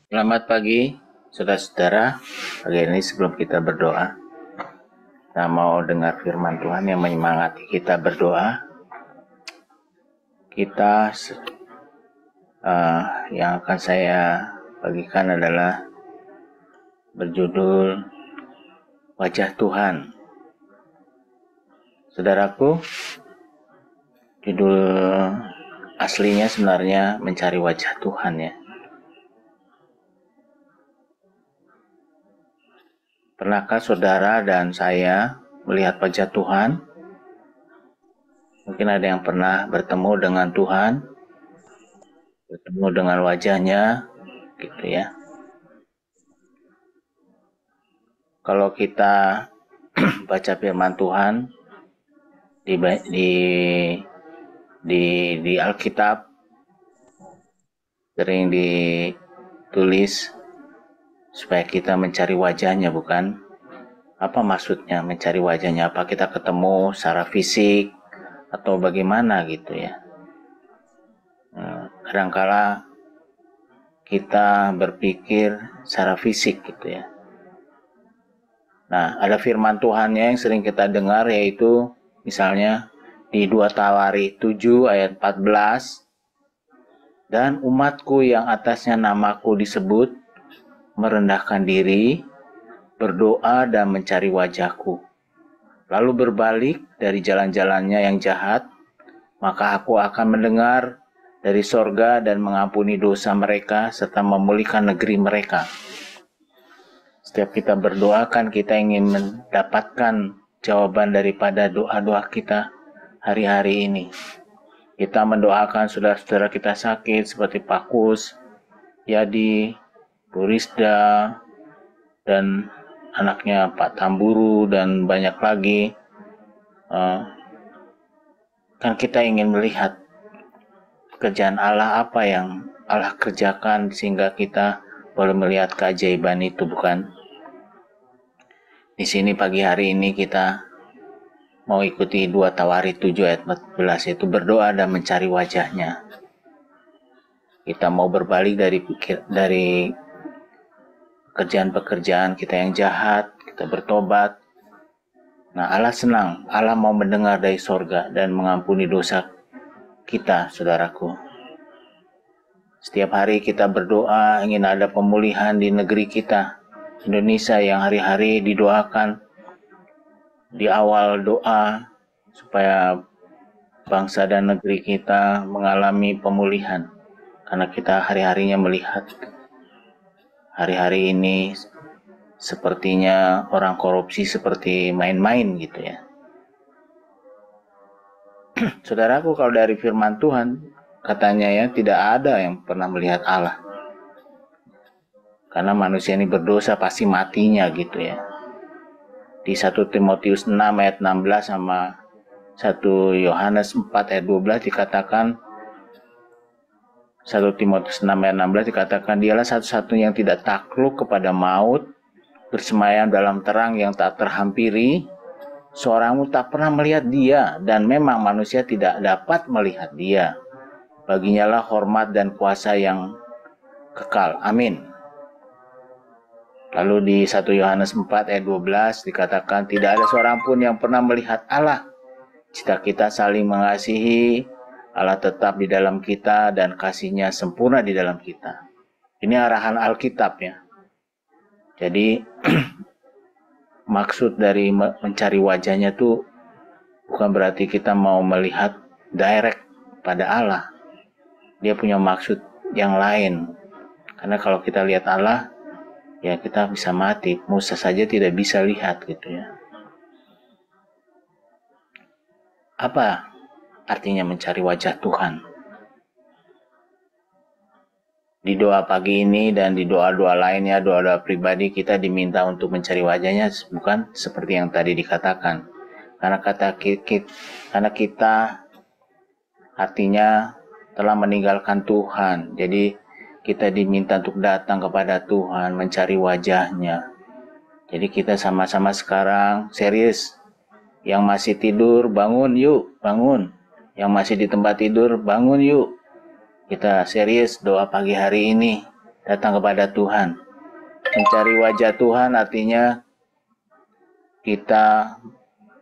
Selamat pagi, saudara-saudara. Pagi ini sebelum kita berdoa, kita mau dengar firman Tuhan yang menyemangati kita berdoa. Kita yang akan saya bagikan adalah berjudul Wajah Tuhan. Saudaraku, judul aslinya sebenarnya Mencari Wajah Tuhan ya. Pernahkah saudara dan saya melihat wajah Tuhan? Mungkin ada yang pernah bertemu dengan Tuhan, bertemu dengan wajahnya, gitu ya. Kalau kita baca firman Tuhan di Alkitab, sering ditulis supaya kita mencari wajahnya, bukan? Apa maksudnya mencari wajahnya? Apa kita ketemu secara fisik atau bagaimana gitu ya? Kadangkala kita berpikir secara fisik gitu ya. Nah, ada firman Tuhannya yang sering kita dengar, yaitu misalnya di 2 Tawarikh 7 ayat 14, dan umatku yang atasnya namaku disebut merendahkan diri, berdoa dan mencari wajahku, lalu berbalik dari jalan-jalannya yang jahat, maka aku akan mendengar dari sorga dan mengampuni dosa mereka serta memulihkan negeri mereka. Setiap kita berdoa kan kita ingin mendapatkan jawaban daripada doa-doa kita hari-hari ini. Kita mendoakan saudara-saudara kita sakit seperti Pak Kus, Yadi, Bu Rizda, dan anaknya Pak Tamburu, dan banyak lagi. Kan kita ingin melihat pekerjaan Allah, apa yang Allah kerjakan sehingga kita boleh melihat keajaiban itu, bukan? Di sini pagi hari ini kita mau ikuti 2 Tawarikh 7 ayat 14, yaitu berdoa dan mencari wajahnya. Kita mau berbalik dari pekerjaan-pekerjaan kita yang jahat, kita bertobat. Nah, Allah senang, Allah mau mendengar dari sorga dan mengampuni dosa kita, saudaraku. Setiap hari kita berdoa ingin ada pemulihan di negeri kita, Indonesia, yang hari-hari didoakan di awal doa supaya bangsa dan negeri kita mengalami pemulihan. Karena kita hari-harinya melihat hari-hari ini sepertinya orang korupsi seperti main-main gitu ya. Saudaraku, kalau dari firman Tuhan katanya ya, tidak ada yang pernah melihat Allah. Karena manusia ini berdosa pasti matinya gitu ya. Di 1 Timotius 6 ayat 16 sama 1 Yohanes 4 ayat 12 dikatakan, 1 Timotius 6 ayat 16 dikatakan, dialah satu-satunya yang tidak takluk kepada maut, bersemayam dalam terang yang tak terhampiri, seorangmu tak pernah melihat dia, dan memang manusia tidak dapat melihat dia. Baginya lah hormat dan kuasa yang kekal. Amin. Lalu di 1 Yohanes 4 ayat 12 dikatakan, tidak ada seorang pun yang pernah melihat Allah. Jika kita saling mengasihi, Allah tetap di dalam kita dan kasih-Nya sempurna di dalam kita. Ini arahan Alkitab ya. Jadi maksud dari mencari wajahnya tuh bukan berarti kita mau melihat direct pada Allah. Dia punya maksud yang lain. Karena kalau kita lihat Allah, ya kita bisa mati. Musa saja tidak bisa lihat gitu ya. Apa artinya mencari wajah Tuhan? Di doa pagi ini dan di doa-doa lainnya, doa-doa pribadi, kita diminta untuk mencari wajahnya, bukan seperti yang tadi dikatakan. Karena kita artinya telah meninggalkan Tuhan. Jadi kita diminta untuk datang kepada Tuhan, mencari wajahnya. Jadi kita sama-sama sekarang serius. Yang masih tidur, bangun yuk, bangun. Yang masih di tempat tidur, bangun yuk. Kita serius doa pagi hari ini. datang kepada Tuhan. Mencari wajah Tuhan artinya kita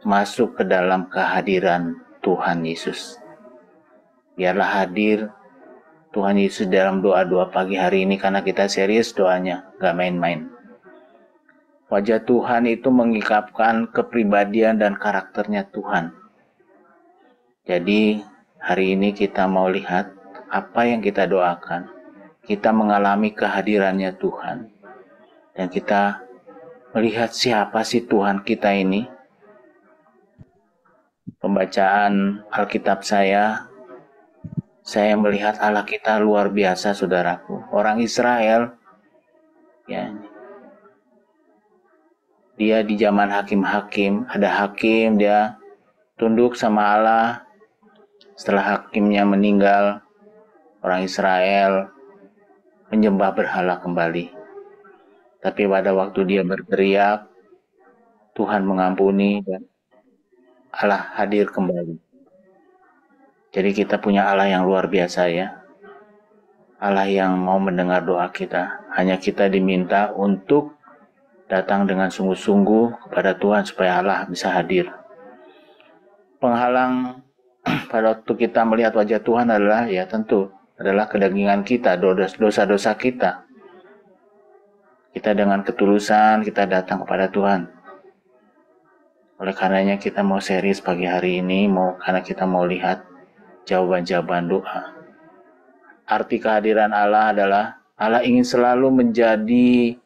masuk ke dalam kehadiran Tuhan Yesus. Biarlah hadir Tuhan Yesus dalam doa-doa pagi hari ini, karena kita serius doanya, gak main-main. Wajah Tuhan itu mengungkapkan kepribadian dan karakternya Tuhan. Jadi hari ini kita mau lihat apa yang kita doakan. Kita mengalami kehadirannya Tuhan. Dan kita melihat siapa sih Tuhan kita ini. Pembacaan Alkitab saya melihat Allah kita luar biasa, saudaraku. Orang Israel, ya, dia di zaman hakim-hakim, ada hakim, dia tunduk sama Allah. Setelah hakimnya meninggal, orang Israel menyembah berhala kembali. Tapi pada waktu dia berteriak, Tuhan mengampuni dan Allah hadir kembali. Jadi kita punya Allah yang luar biasa, ya. Allah yang mau mendengar doa kita. Hanya kita diminta untuk datang dengan sungguh-sungguh kepada Tuhan supaya Allah bisa hadir. Penghalang pada waktu kita melihat wajah Tuhan adalah, ya tentu, adalah kedagingan kita, dosa-dosa kita. Kita dengan ketulusan, kita datang kepada Tuhan. Oleh karenanya kita mau serius pagi hari ini, karena kita mau lihat jawaban-jawaban doa. Arti kehadiran Allah adalah, Allah ingin selalu menjadi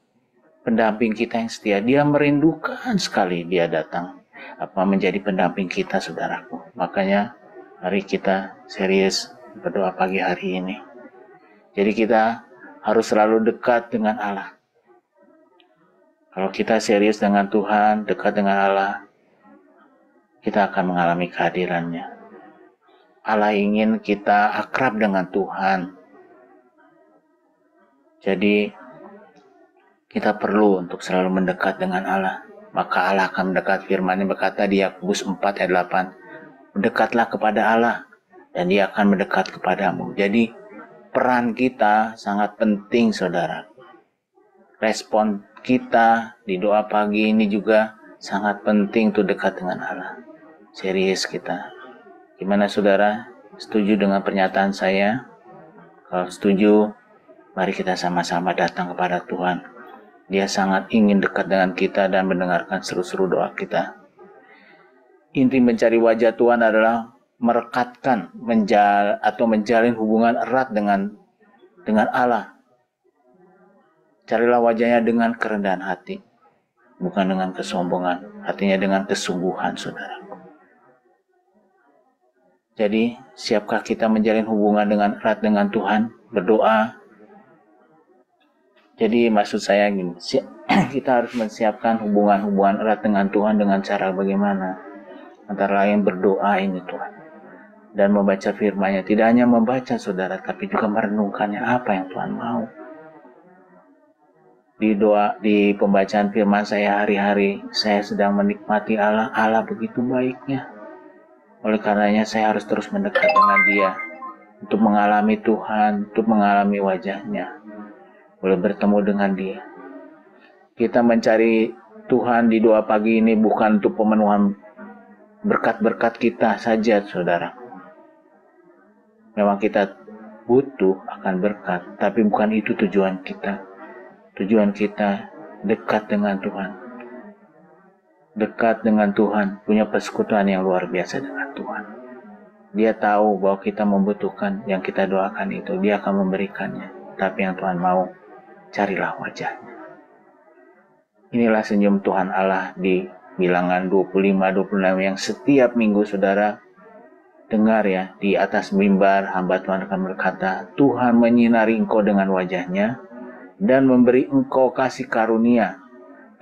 pendamping kita yang setia. Dia merindukan sekali dia datang, menjadi pendamping kita, saudaraku. Makanya mari kita serius berdoa pagi hari ini. Jadi kita harus selalu dekat dengan Allah. Kalau kita serius dengan Tuhan, dekat dengan Allah, kita akan mengalami kehadirannya. Allah ingin kita akrab dengan Tuhan. Jadi kita perlu untuk selalu mendekat dengan Allah. Maka Allah akan mendekat. Firman-Nya berkata di Yakobus 4 ayat 8, mendekatlah kepada Allah dan Dia akan mendekat kepadamu. Jadi peran kita sangat penting, saudara. Respon kita di doa pagi ini juga sangat penting untuk dekat dengan Allah. Serius kita. Gimana saudara? Setuju dengan pernyataan saya? Kalau setuju, mari kita sama-sama datang kepada Tuhan. Dia sangat ingin dekat dengan kita dan mendengarkan seru-seru doa kita. Inti mencari wajah Tuhan adalah merekatkan, menjalin hubungan erat dengan Allah. Carilah wajahnya dengan kerendahan hati, bukan dengan kesombongan, artinya dengan kesungguhan, saudara. Jadi, siapkah kita menjalin hubungan dengan erat dengan Tuhan, berdoa? Jadi, maksud saya gini, kita harus menyiapkan hubungan erat dengan Tuhan dengan cara bagaimana? Antara lain berdoa ini Tuhan. Dan membaca firman-Nya. Tidak hanya membaca, saudara, tapi juga merenungkannya apa yang Tuhan mau. Di pembacaan firman saya hari-hari, saya sedang menikmati Allah begitu baiknya. Oleh karenanya saya harus terus mendekat dengan Dia untuk mengalami Tuhan, untuk mengalami wajah-Nya, boleh bertemu dengan Dia. Kita mencari Tuhan di doa pagi ini bukan untuk pemenuhan berkat-berkat kita saja, saudara. Memang kita butuh akan berkat, tapi bukan itu tujuan kita. Tujuan kita dekat dengan Tuhan. Dekat dengan Tuhan, punya persekutuan yang luar biasa dengan Tuhan. Dia tahu bahwa kita membutuhkan yang kita doakan itu, Dia akan memberikannya. Tapi yang Tuhan mau, carilah wajah-Nya. Inilah senyum Tuhan Allah di Bilangan 25-26 yang setiap minggu saudara dengar, ya, di atas mimbar hamba Tuhan akan berkata, Tuhan menyinari engkau dengan wajah-Nya dan memberi engkau kasih karunia.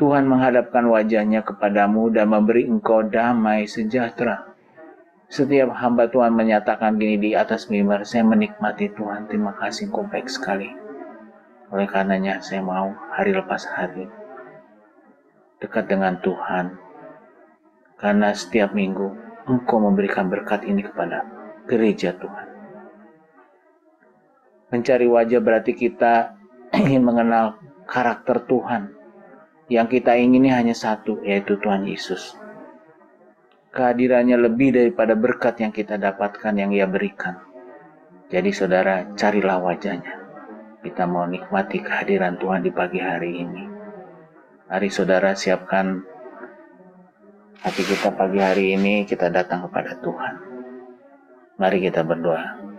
Tuhan menghadapkan wajah-Nya kepadamu dan memberi engkau damai sejahtera. Setiap hamba Tuhan menyatakan gini di atas mimbar, saya menikmati Tuhan, terima kasih engkau baik sekali. Oleh karenanya saya mau hari lepas hari dekat dengan Tuhan. Karena setiap minggu engkau memberikan berkat ini kepada gereja Tuhan. Mencari wajah berarti kita ingin mengenal karakter Tuhan. Yang kita ingini hanya satu, yaitu Tuhan Yesus. Kehadirannya lebih daripada berkat yang kita dapatkan, yang Ia berikan. Jadi saudara, carilah wajahnya. Kita mau nikmati kehadiran Tuhan di pagi hari ini. Mari saudara siapkan hati kita pagi hari ini, kita datang kepada Tuhan. Mari kita berdoa.